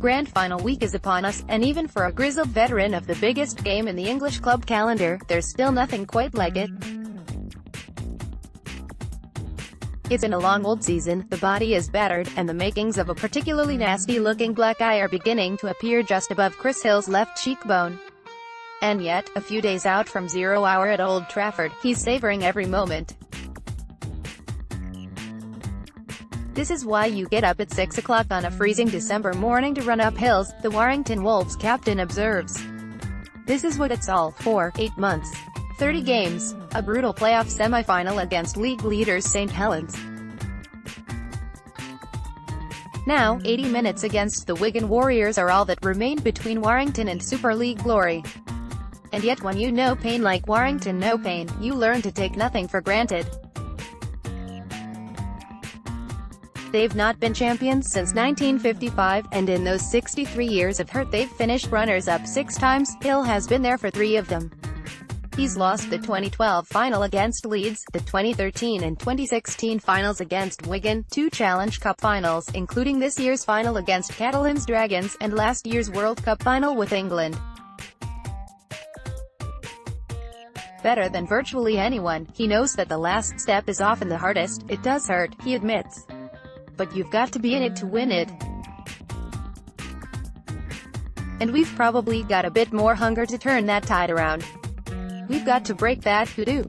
Grand final week is upon us, and even for a grizzled veteran of the biggest game in the English club calendar, there's still nothing quite like it. It's been a long old season, the body is battered, and the makings of a particularly nasty-looking black eye are beginning to appear just above Chris Hill's left cheekbone. And yet, a few days out from 0 hour at Old Trafford, he's savouring every moment. This is why you get up at 6 o'clock on a freezing December morning to run up hills, the Warrington Wolves captain observes. This is what it's all for: 8 months, 30 games, a brutal playoff semi-final against league leaders St. Helens. Now, 80 minutes against the Wigan Warriors are all that remain between Warrington and Super League glory. And yet when you know pain like Warrington know pain, you learn to take nothing for granted. They've not been champions since 1955, and in those 63 years of hurt they've finished runners-up 6 times. Hill has been there for 3 of them. He's lost the 2012 final against Leeds, the 2013 and 2016 finals against Wigan, 2 Challenge Cup finals, including this year's final against Catalan's Dragons, and last year's World Cup final with England. Better than virtually anyone, he knows that the last step is often the hardest. It does hurt, he admits. But you've got to be in it to win it. And we've probably got a bit more hunger to turn that tide around. We've got to break that hoodoo.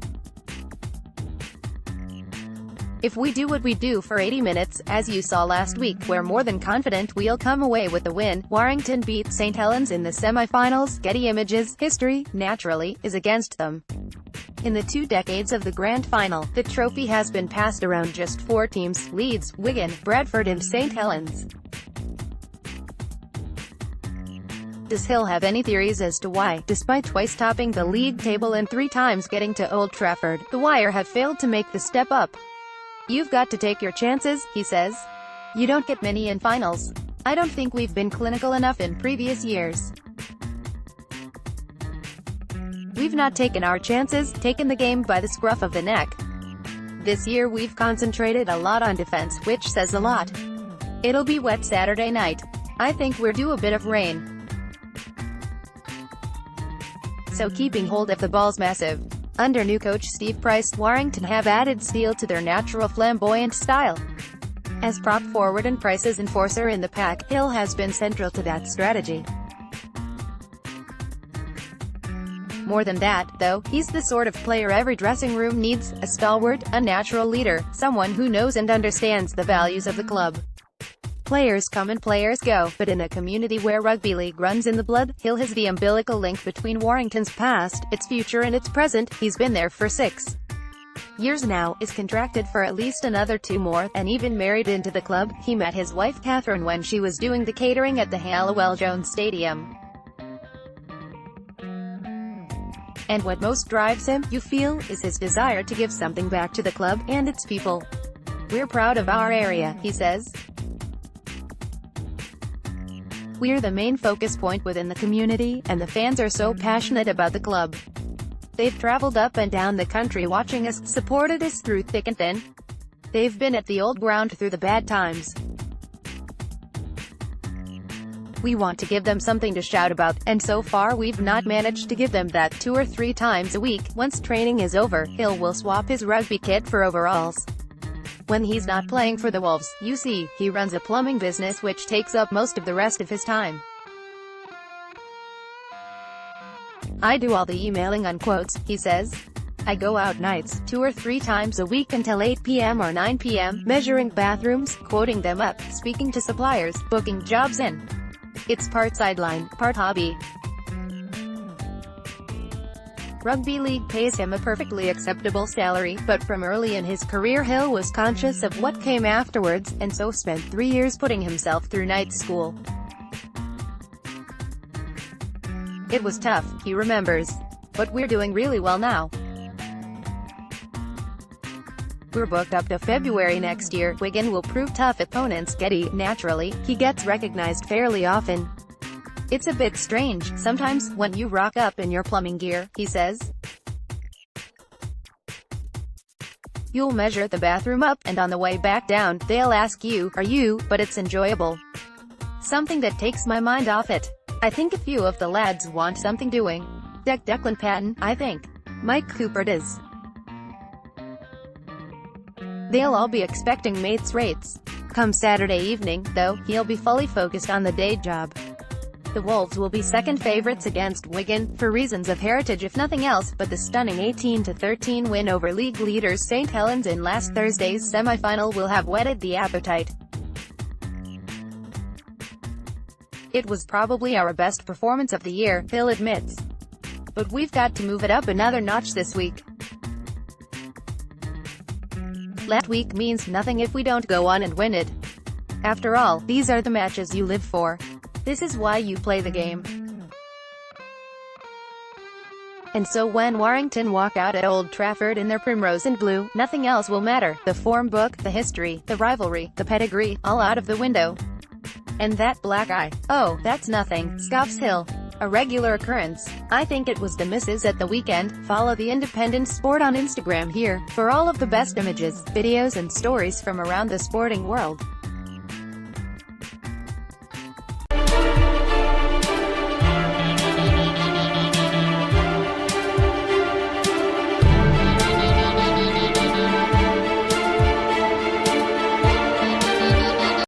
If we do what we do for 80 minutes, as you saw last week, we're more than confident we'll come away with the win. Warrington beat St. Helens in the semi-finals. Getty Images. History, naturally, is against them. In the 2 decades of the grand final, the trophy has been passed around just 4 teams: Leeds, Wigan, Bradford and St. Helens. Does Hill have any theories as to why, despite twice topping the league table and 3 times getting to Old Trafford, the Wire have failed to make the step up? You've got to take your chances, he says. You don't get many in finals. I don't think we've been clinical enough in previous years. We've not taken our chances, taken the game by the scruff of the neck. This year we've concentrated a lot on defense, which says a lot. It'll be wet Saturday night. I think we're due a bit of rain. So keeping hold of the ball's massive. Under new coach Steve Price, Warrington have added steel to their natural flamboyant style. As prop forward and Price's enforcer in the pack, Hill has been central to that strategy. More than that, though, he's the sort of player every dressing room needs: a stalwart, a natural leader, someone who knows and understands the values of the club. Players come and players go, but in a community where rugby league runs in the blood, Hill has the umbilical link between Warrington's past, its future and its present. He's been there for 6 years now, is contracted for at least another 2 more, and even married into the club. He met his wife Catherine when she was doing the catering at the Halliwell-Jones Stadium. And what most drives him, you feel, is his desire to give something back to the club, and its people. We're proud of our area, he says. We're the main focus point within the community, and the fans are so passionate about the club. They've traveled up and down the country watching us, supported us through thick and thin. They've been at the old ground through the bad times. We want to give them something to shout about, and so far we've not managed to give them that. 2 or 3 times a week, once training is over, Hill will swap his rugby kit for overalls. When he's not playing for the Wolves, you see, he runs a plumbing business which takes up most of the rest of his time. I do all the emailing on quotes, he says. I go out nights, 2 or 3 times a week until 8 p.m. or 9 p.m., measuring bathrooms, quoting them up, speaking to suppliers, booking jobs in. It's part sideline, part hobby. Rugby league pays him a perfectly acceptable salary, but from early in his career Hill was conscious of what came afterwards, and so spent 3 years putting himself through night school. It was tough, he remembers. But we're doing really well now. We're booked up to February next year. Wigan will prove tough opponents. Getty, naturally, he gets recognized fairly often. It's a bit strange, sometimes, when you rock up in your plumbing gear, he says. You'll measure the bathroom up, and on the way back down, they'll ask you, are you, but it's enjoyable. Something that takes my mind off it. I think a few of the lads want something doing. Declan Patton, I think. Mike Cooper does. They'll all be expecting mates rates. Come Saturday evening, though, he'll be fully focused on the day job. The Wolves will be second favourites against Wigan, for reasons of heritage if nothing else, but the stunning 18-13 win over league leaders St Helens in last Thursday's semi-final will have whetted the appetite. It was probably our best performance of the year, Phil admits. But we've got to move it up another notch this week. Last week means nothing if we don't go on and win it. After all, these are the matches you live for. This is why you play the game. And so when Warrington walk out at Old Trafford in their primrose and blue, nothing else will matter. The form book, the history, the rivalry, the pedigree, all out of the window. And that black eye. Oh, that's nothing, scoffs Hill. A regular occurrence. I think it was the misses at the weekend. Follow the Independent Sport on Instagram here, for all of the best images, videos and stories from around the sporting world.